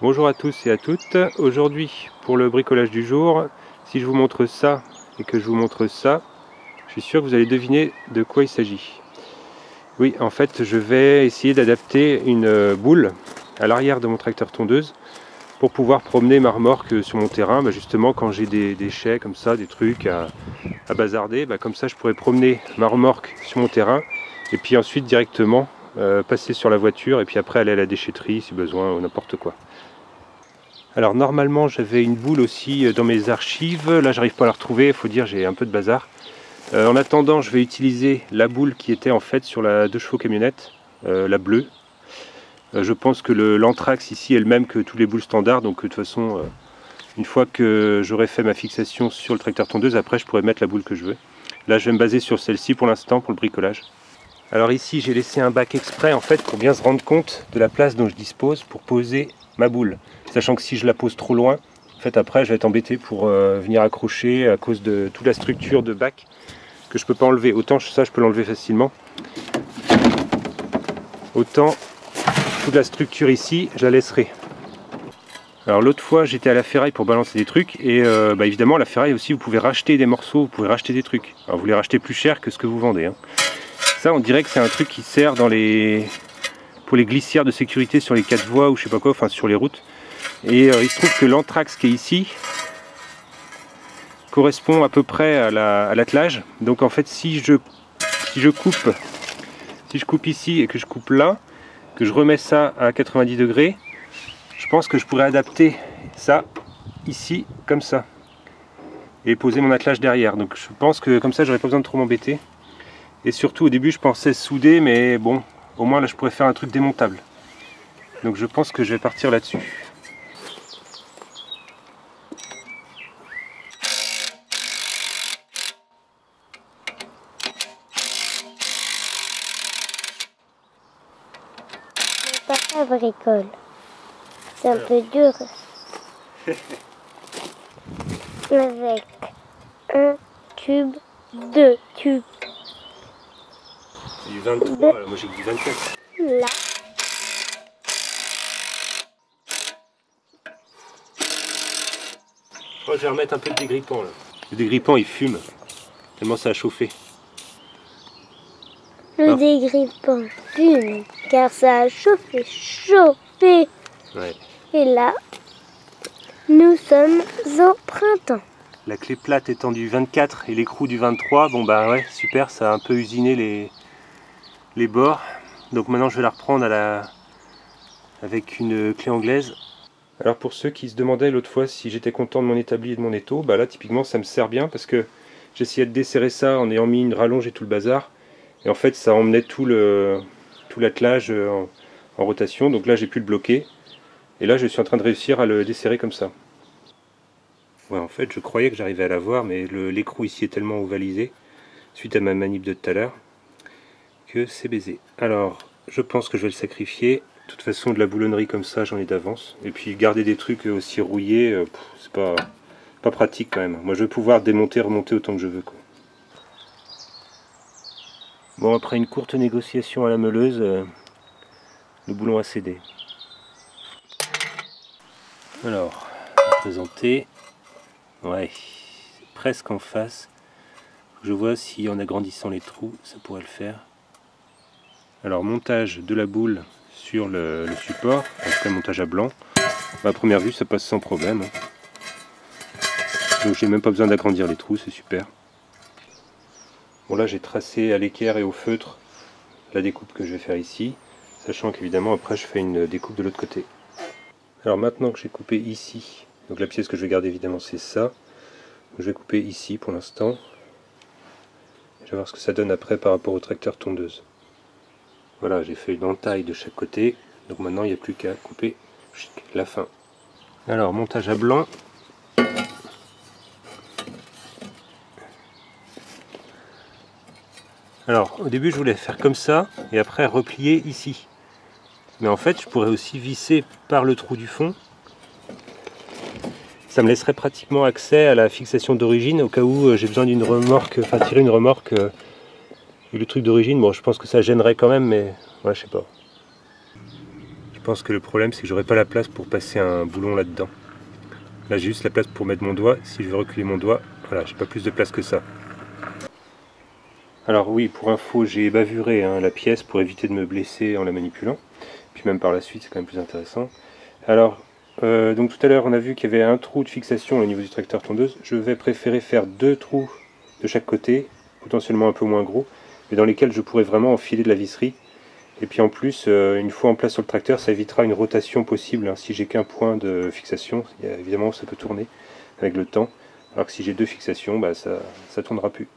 Bonjour à tous et à toutes. Aujourd'hui, pour le bricolage du jour, si je vous montre ça et que je vous montre ça, je suis sûr que vous allez deviner de quoi il s'agit. Oui, en fait, je vais essayer d'adapter une boule à l'arrière de mon tracteur tondeuse pour pouvoir promener ma remorque sur mon terrain. Justement, quand j'ai des déchets comme ça, des trucs à bazarder, comme ça je pourrais promener ma remorque sur mon terrain et puis ensuite directement passer sur la voiture et puis après aller à la déchetterie si besoin ou n'importe quoi. Alors normalement j'avais une boule aussi dans mes archives, là j'arrive pas à la retrouver, il faut dire j'ai un peu de bazar. En attendant je vais utiliser la boule qui était en fait sur la 2 chevaux camionnette, la bleue. Je pense que l'anthrax ici est le même que tous les boules standards, donc de toute façon une fois que j'aurai fait ma fixation sur le tracteur tondeuse, après je pourrai mettre la boule que je veux. Là je vais me baser sur celle-ci pour l'instant pour le bricolage. Alors ici j'ai laissé un bac exprès en fait pour bien se rendre compte de la place dont je dispose pour poser ma boule. Sachant que si je la pose trop loin, en fait après je vais être embêté pour venir accrocher à cause de toute la structure de bac que je peux pas enlever. Autant ça je peux l'enlever facilement, autant toute la structure ici je la laisserai. Alors l'autre fois j'étais à la ferraille pour balancer des trucs et évidemment à la ferraille aussi vous pouvez racheter des morceaux, vous pouvez racheter des trucs. Alors vous les rachetez plus cher que ce que vous vendez. Ça on dirait que c'est un truc qui sert pour les glissières de sécurité sur les 4 voies ou je sais pas quoi, enfin sur les routes. Et il se trouve que l'anthrax qui est ici correspond à peu près à l'attelage. Donc en fait si je coupe ici et que je coupe là, que je remets ça à 90 degrés, je pense que je pourrais adapter ça ici comme ça et poser mon attelage derrière. Donc je pense que comme ça j'aurais pas besoin de trop m'embêter. Et surtout au début je pensais souder, mais bon, au moins là je pourrais faire un truc démontable. Donc je pense que je vais partir là-dessus. Pas bricole. C'est un peu dur. Avec un tube, 2 tubes. C'est du 23, moi j'ai que du 24. Là. Je crois que je vais remettre un peu de dégrippant là. Le dégrippant il fume, tellement ça a chauffé. Le dégrippant fume, car ça a chauffé. Ouais. Et là, nous sommes au printemps. La clé plate étant du 24 et l'écrou du 23, bon ouais, super, ça a un peu usiné les bords. Donc maintenant je vais la reprendre avec une clé anglaise. Alors pour ceux qui se demandaient l'autre fois si j'étais content de mon établi et de mon étau, là typiquement ça me sert bien parce que j'essayais de desserrer ça en ayant mis une rallonge et tout le bazar. Et en fait ça emmenait tout l'attelage en rotation, donc là j'ai pu le bloquer. Et là je suis en train de réussir à le desserrer comme ça. Ouais, en fait je croyais que j'arrivais à l'avoir, mais l'écrou ici est tellement ovalisé, suite à ma manip de tout à l'heure, que c'est baisé. Alors je pense que je vais le sacrifier. De toute façon de la boulonnerie comme ça j'en ai d'avance. Et puis garder des trucs aussi rouillés, c'est pas pratique quand même. Moi je vais pouvoir démonter, remonter autant que je veux, quoi. Bon, après une courte négociation à la meuleuse, le boulon a cédé. Alors, je vais présenter. Ouais, c'est presque en face. Je vois si en agrandissant les trous, ça pourrait le faire. Alors, montage de la boule sur le support, en tout cas montage à blanc. À première vue, ça passe sans problème. Donc, j'ai même pas besoin d'agrandir les trous, c'est super. Bon, là, j'ai tracé à l'équerre et au feutre la découpe que je vais faire ici, sachant qu'évidemment, après, je fais une découpe de l'autre côté. Alors, maintenant que j'ai coupé ici, donc la pièce que je vais garder, évidemment, c'est ça. Je vais couper ici pour l'instant. Je vais voir ce que ça donne après par rapport au tracteur tondeuse. Voilà, j'ai fait une entaille de chaque côté. Donc maintenant, il n'y a plus qu'à couper la fin. Alors, montage à blanc. Alors, au début, je voulais faire comme ça, et après replier ici. Mais en fait, je pourrais aussi visser par le trou du fond. Ça me laisserait pratiquement accès à la fixation d'origine, au cas où j'ai besoin d'une remorque, enfin tirer une remorque. Le truc d'origine, bon, je pense que ça gênerait quand même, mais ouais, je sais pas. Je pense que le problème c'est que j'aurai pas la place pour passer un boulon là-dedans. Là j'ai juste la place pour mettre mon doigt. Si je veux reculer mon doigt, voilà, j'ai pas plus de place que ça. Alors oui, pour info, j'ai bavuré la pièce pour éviter de me blesser en la manipulant. Puis même par la suite, c'est quand même plus intéressant. Alors, donc tout à l'heure, on a vu qu'il y avait un trou de fixation au niveau du tracteur tondeuse. Je vais préférer faire 2 trous de chaque côté, potentiellement un peu moins gros, mais dans lesquels je pourrais vraiment enfiler de la visserie. Et puis en plus, une fois en place sur le tracteur, ça évitera une rotation possible. Si j'ai qu'un point de fixation, évidemment, ça peut tourner avec le temps. Alors que si j'ai 2 fixations, bah, ça ne tournera plus.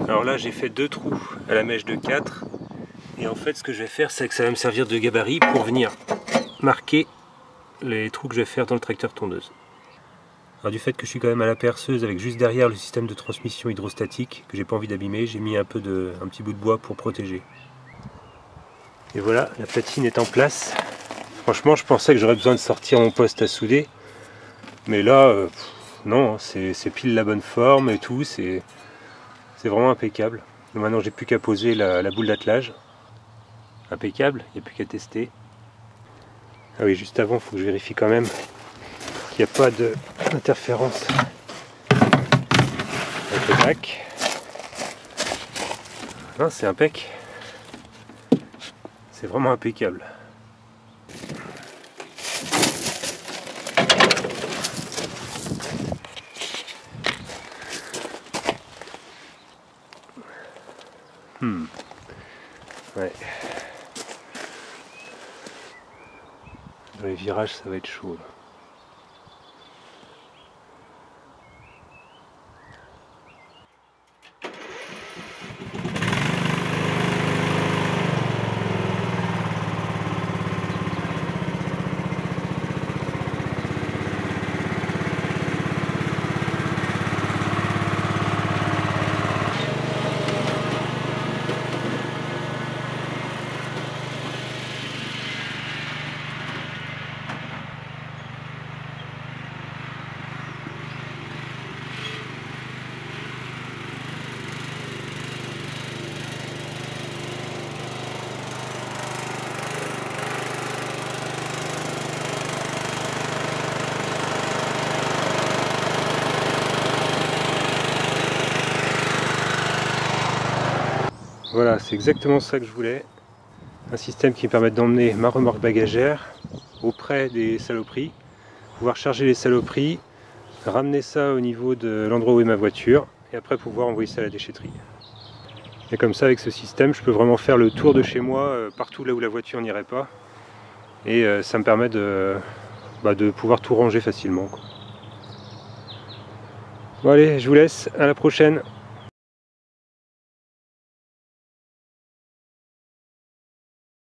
Alors là j'ai fait 2 trous à la mèche de 4 et en fait ce que je vais faire c'est que ça va me servir de gabarit pour venir marquer les trous que je vais faire dans le tracteur tondeuse. Alors du fait que je suis quand même à la perceuse avec juste derrière le système de transmission hydrostatique que j'ai pas envie d'abîmer, j'ai mis un petit bout de bois pour protéger. Et voilà, la platine est en place. Franchement je pensais que j'aurais besoin de sortir mon poste à souder, mais là non, c'est pile la bonne forme et tout, c'est vraiment impeccable. Donc maintenant j'ai plus qu'à poser la boule d'attelage. Impeccable, il n'y a plus qu'à tester. Ah oui, juste avant, il faut que je vérifie quand même qu'il n'y a pas d'interférence avec le bac. Non, c'est impec. C'est vraiment impeccable. Ouais. Dans les virages, ça va être chaud là. Voilà, c'est exactement ça que je voulais. Un système qui me permette d'emmener ma remorque bagagère auprès des saloperies, pouvoir charger les saloperies, ramener ça au niveau de l'endroit où est ma voiture et après pouvoir envoyer ça à la déchetterie. Et comme ça, avec ce système, je peux vraiment faire le tour de chez moi, partout là où la voiture n'irait pas. Et ça me permet de pouvoir tout ranger facilement, quoi. Bon allez, je vous laisse, à la prochaine.